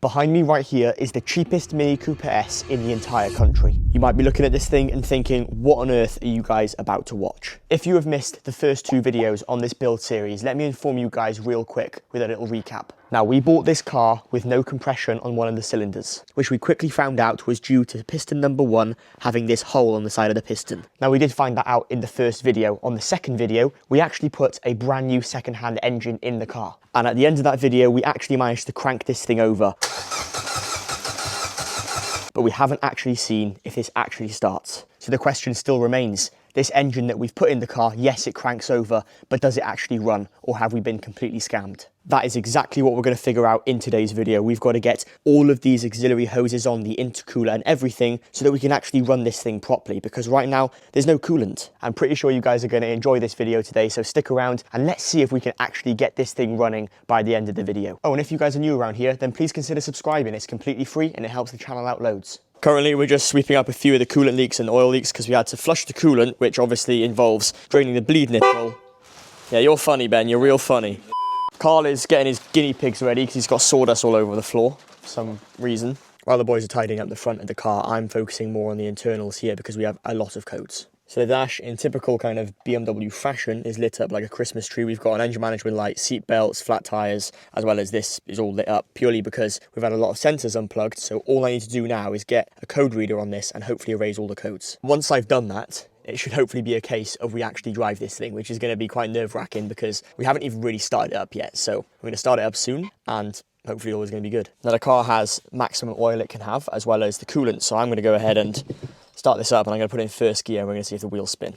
Behind me right here is the cheapest Mini Cooper S in the entire country. You might be looking at this thing and thinking, what on earth are you guys about to watch? If you have missed the first two videos on this build series, let me inform you guys real quick with a little recap. Now, we bought this car with no compression on one of the cylinders, which we quickly found out was due to piston number 1 having this hole on the side of the piston. Now, we did find that out in the first video. On the second video, we actually put a brand new second-hand engine in the car. And at the end of that video, we actually managed to crank this thing over. But we haven't actually seen if this actually starts. So the question still remains, this engine that we've put in the car, yes, it cranks over, but does it actually run, or have we been completely scammed? That is exactly what we're going to figure out in today's video. We've got to get all of these auxiliary hoses on, the intercooler and everything, so that we can actually run this thing properly, because right now there's no coolant. I'm pretty sure you guys are going to enjoy this video today, so stick around and let's see if we can actually get this thing running by the end of the video. Oh, and if you guys are new around here, then please consider subscribing. It's completely free and it helps the channel out loads. Currently, we're just sweeping up a few of the coolant leaks and oil leaks because we had to flush the coolant, which obviously involves draining the bleed nipple. Yeah, you're funny, Ben. You're real funny. Carl is getting his guinea pigs ready because he's got sawdust all over the floor for some reason. While the boys are tidying up the front of the car, I'm focusing more on the internals here because we have a lot of codes. So the dash, in typical kind of BMW fashion, is lit up like a Christmas tree. We've got an engine management light, seat belts, flat tyres, as well as this is all lit up purely because we've had a lot of sensors unplugged. So all I need to do now is get a code reader on this and hopefully erase all the codes. Once I've done that, it should hopefully be a case of we actually drive this thing, which is going to be quite nerve-wracking because we haven't even really started it up yet. So we're going to start it up soon and hopefully all is going to be good. Now the car has maximum oil it can have as well as the coolant. So I'm going to go ahead and start this up and I'm going to put it in first gear and we're going to see if the wheels spin.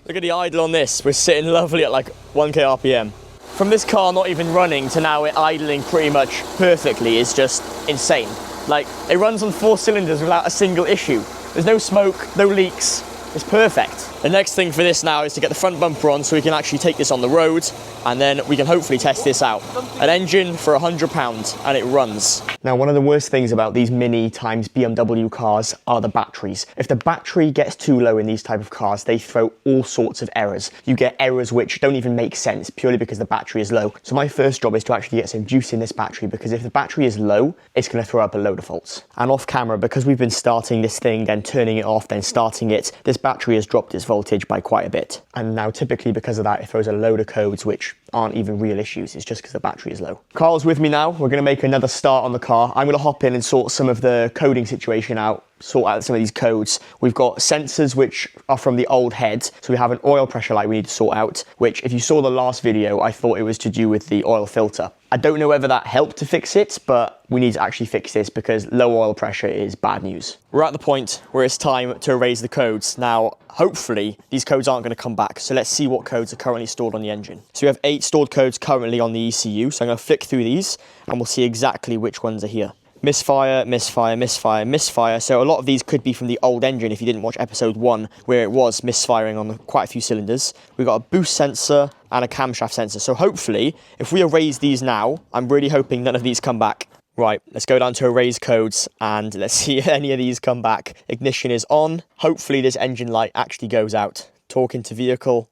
Look at the idle on this. We're sitting lovely at like 1k RPM. From this car not even running to now it idling pretty much perfectly is just insane. Like, it runs on 4 cylinders without a single issue. There's no smoke, no leaks. It's perfect. The next thing for this now is to get the front bumper on so we can actually take this on the road and then we can hopefully test this out. An engine for £100 and it runs. Now, one of the worst things about these Mini times BMW cars are the batteries. If the battery gets too low in these type of cars, they throw all sorts of errors. You get errors which don't even make sense purely because the battery is low. So my first job is to actually get some juice in this battery because if the battery is low, it's going to throw up a load of faults. And off camera, because we've been starting this thing, then turning it off, then starting it, this battery has dropped its voltage by quite a bit. And now typically because of that, it throws a load of codes which aren't even real issues. It's just because the battery is low. Carl's with me now. We're going to make another start on the car. I'm going to hop in and sort some of the coding situation out, sort out some of these codes. We've got sensors which are from the old head. So we have an oil pressure light we need to sort out, which if you saw the last video, I thought it was to do with the oil filter. I don't know whether that helped to fix it, but we need to actually fix this because low oil pressure is bad news. We're at the point where it's time to erase the codes. Now, hopefully these codes aren't going to come back. So let's see what codes are currently stored on the engine. So we have 8 stored codes currently on the ECU. So I'm going to flick through these and we'll see exactly which ones are here. Misfire, misfire, misfire, misfire. So a lot of these could be from the old engine if you didn't watch episode 1 where it was misfiring on quite a few cylinders. We've got a boost sensor and a camshaft sensor. So hopefully if we erase these now, I'm really hoping none of these come back. Right, let's go down to erase codes and let's see if any of these come back. Ignition is on. Hopefully this engine light actually goes out. Talk into vehicle.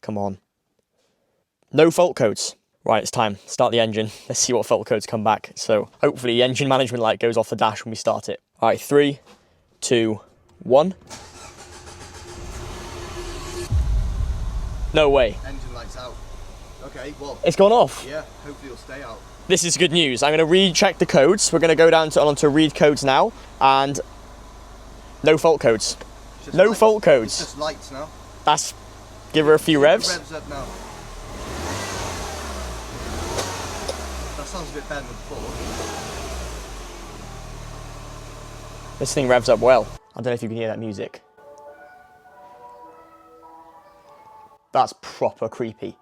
Come on. No fault codes. Right, it's time. Start the engine. Let's see what fault codes come back. So hopefully the engine management light goes off the dash when we start it. All right, 3, 2, 1. No way. Engine light's out. Okay, well. It's gone off. Yeah, hopefully it'll stay out. This is good news. I'm going to recheck the codes. We're going to go down onto read codes now and no fault codes. No lights. Fault codes. It's just lights now. That's, give her a few revs. Revs up now. That sounds a bit better than before. This thing revs up well. I don't know if you can hear that music. That's proper creepy.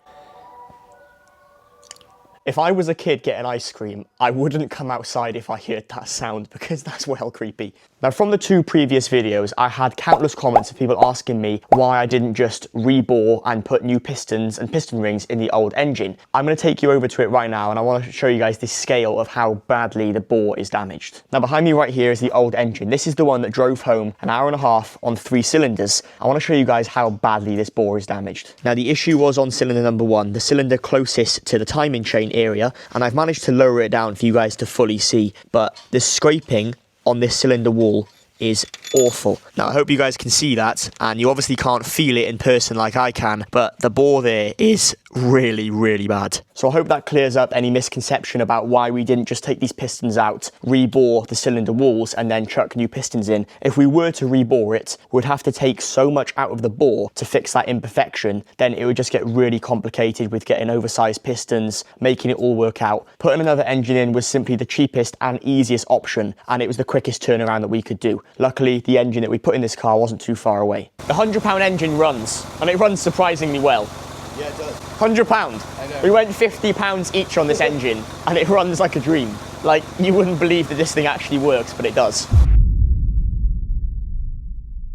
If I was a kid getting ice cream, I wouldn't come outside if I heard that sound because that's well creepy. Now, from the 2 previous videos, I had countless comments of people asking me why I didn't just rebore and put new pistons and piston rings in the old engine. I'm going to take you over to it right now, and I want to show you guys the scale of how badly the bore is damaged. Now, behind me right here is the old engine. This is the one that drove home an hour and a half on 3 cylinders. I want to show you guys how badly this bore is damaged. Now, the issue was on cylinder number 1, the cylinder closest to the timing chain area, and I've managed to lower it down for you guys to fully see, but the scraping on this cylinder wall is awful. Now, I hope you guys can see that, and you obviously can't feel it in person like I can, but the bore there is really, really bad. So I hope that clears up any misconception about why we didn't just take these pistons out, rebore the cylinder walls, and then chuck new pistons in. If we were to rebore it, we'd have to take so much out of the bore to fix that imperfection, then it would just get really complicated with getting oversized pistons, making it all work out. Putting another engine in was simply the cheapest and easiest option, and it was the quickest turnaround that we could do. Luckily, the engine that we put in this car wasn't too far away. The £100 engine runs, and it runs surprisingly well. Yeah, it does. £100. I know. We went £50 each on this engine, and it runs like a dream. Like, you wouldn't believe that this thing actually works, but it does.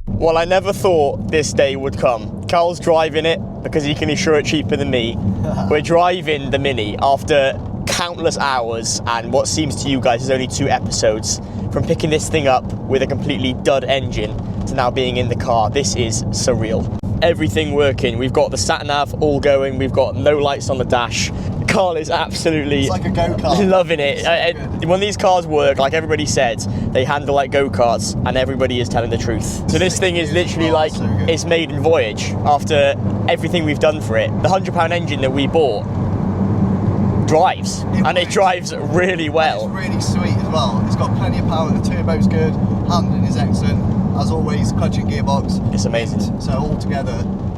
Well, I never thought this day would come. Carl's driving it because he can insure it cheaper than me. We're driving the Mini after countless hours and what seems to you guys is only 2 episodes. From picking this thing up with a completely dud engine to now being in the car, this is surreal. Everything working. We've got the sat-nav all going. We've got no lights on the dash. Carl is absolutely It's like a go-kart. loving it. When these cars work, like everybody said, they handle like go-karts, and everybody is telling the truth. So this thing is literally like its maiden voyage after everything we've done for it. The £100 engine that we bought drives, and it drives really well. It's really sweet as well. It's got plenty of power. The turbo's good. Handling is excellent. As always, clutch and gearbox. It's amazing. So all together,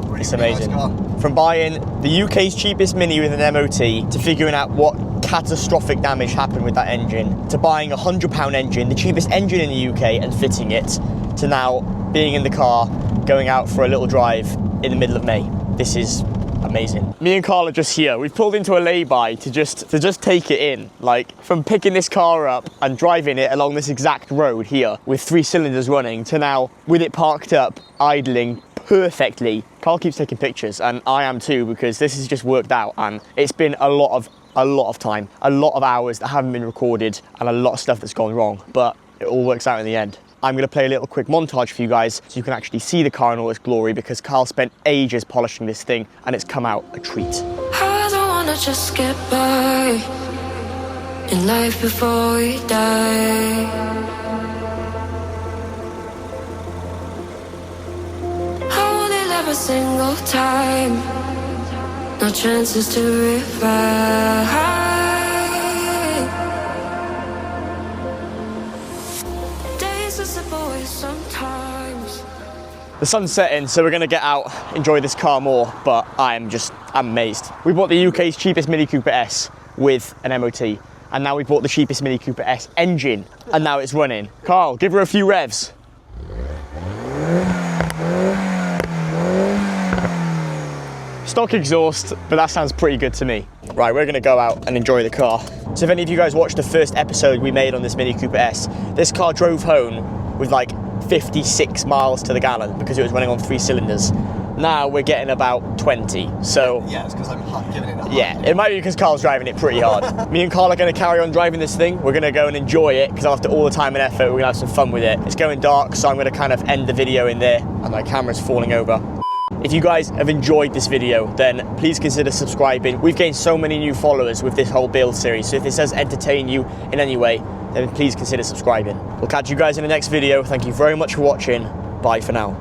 really, It's really amazing. nice car. From buying the UK's cheapest Mini with an MOT to figuring out what catastrophic damage happened with that engine, to buying a £100 engine, the cheapest engine in the UK, and fitting it, to now being in the car, going out for a little drive in the middle of May. This is amazing. Me and Carl are just here. We've pulled into a lay-by to just take it in. Like, from picking this car up and driving it along this exact road here with 3 cylinders running to now with it parked up, idling perfectly. Carl keeps taking pictures, and I am too, because this has just worked out, and it's been a lot of time, a lot of hours that haven't been recorded, and a lot of stuff that's gone wrong, but it all works out in the end. I'm going to play a little quick montage for you guys so you can actually see the car in all its glory, because Carl spent ages polishing this thing and it's come out a treat. I don't wanna just get by in life before we die. I want it every single time, no chances to revive. Sometimes. The sun's setting, so we're going to get out, enjoy this car more, but I'm amazed. We bought the UK's cheapest Mini Cooper S with an MOT, and now we bought the cheapest Mini Cooper S engine, and now it's running. Carl, give her a few revs. Stock exhaust, but that sounds pretty good to me. Right, we're gonna go out and enjoy the car. So if any of you guys watched the first episode we made on this Mini Cooper S, this car drove home with like 56 miles to the gallon because it was running on 3 cylinders. Now we're getting about 20, so... Yeah, it's because I'm giving it a yeah, it might be because Carl's driving it pretty hard. Me and Carl are going to carry on driving this thing. We're going to go and enjoy it, because after all the time and effort, we're going to have some fun with it. It's going dark, so I'm going to kind of end the video in there, and my camera's falling over. If you guys have enjoyed this video, then please consider subscribing. We've gained so many new followers with this whole build series, so if this does entertain you in any way, then please consider subscribing. We'll catch you guys in the next video. Thank you very much for watching. Bye for now.